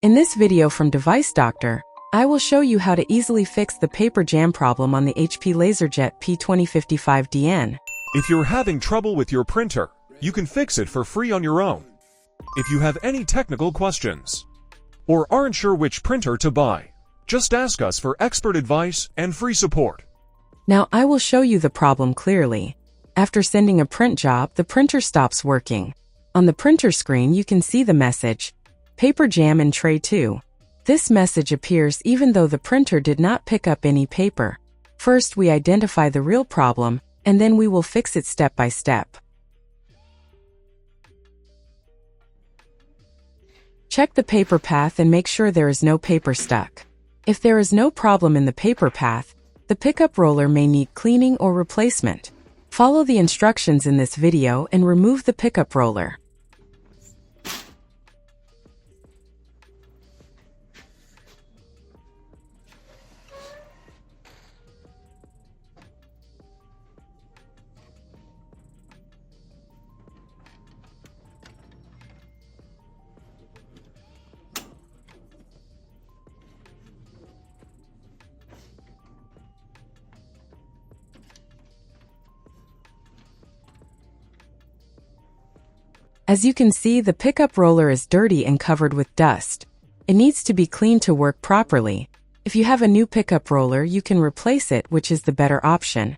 In this video from Device Doctor, I will show you how to easily fix the paper jam problem on the HP LaserJet P2055dn. If you're having trouble with your printer, you can fix it for free on your own. If you have any technical questions or aren't sure which printer to buy, just ask us for expert advice and free support. Now I will show you the problem clearly. After sending a print job, the printer stops working. On the printer screen you can see the message, Paper Jam in Tray 2. This message appears even though the printer did not pick up any paper. First we identify the real problem, and then we will fix it step by step. Check the paper path and make sure there is no paper stuck. If there is no problem in the paper path, the pickup roller may need cleaning or replacement. Follow the instructions in this video and remove the pickup roller. As you can see, the pickup roller is dirty and covered with dust. It needs to be cleaned to work properly. If you have a new pickup roller, you can replace it, which is the better option.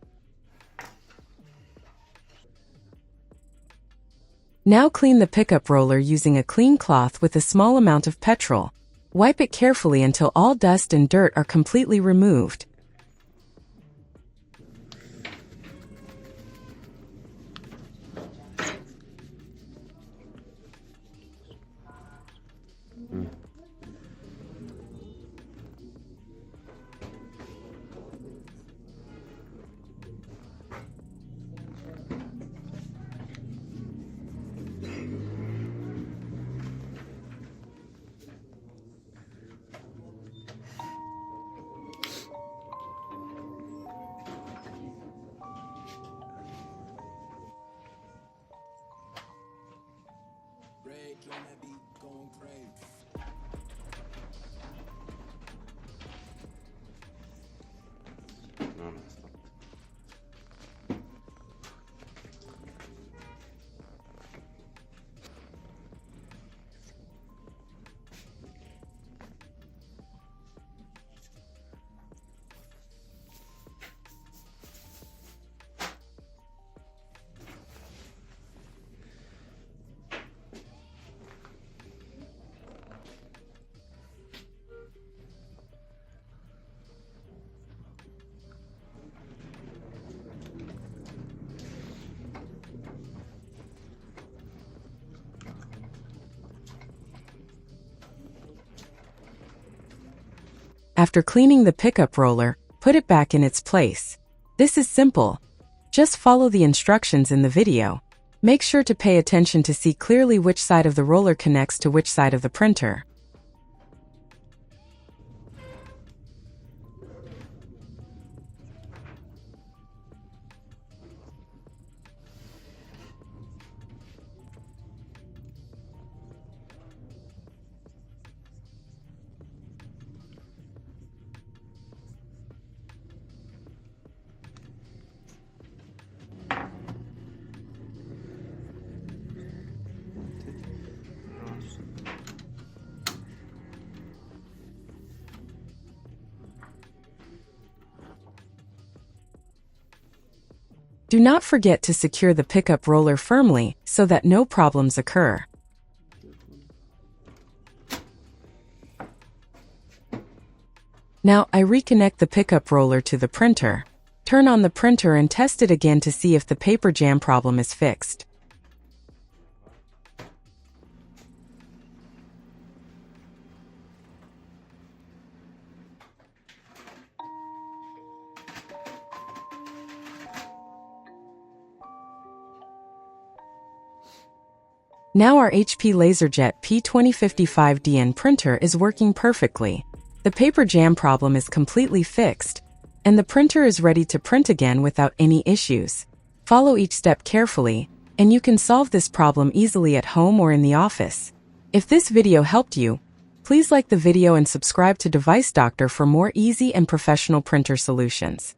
Now clean the pickup roller using a clean cloth with a small amount of petrol. Wipe it carefully until all dust and dirt are completely removed. After cleaning the pickup roller, put it back in its place. This is simple. Just follow the instructions in the video. Make sure to pay attention to see clearly which side of the roller connects to which side of the printer. Do not forget to secure the pickup roller firmly so that no problems occur. Now I reconnect the pickup roller to the printer. Turn on the printer and test it again to see if the paper jam problem is fixed. Now our HP LaserJet P2055dn printer is working perfectly. The paper jam problem is completely fixed, and the printer is ready to print again without any issues. Follow each step carefully, and you can solve this problem easily at home or in the office. If this video helped you, Please like the video and subscribe to Device Doctor for more easy and professional printer solutions.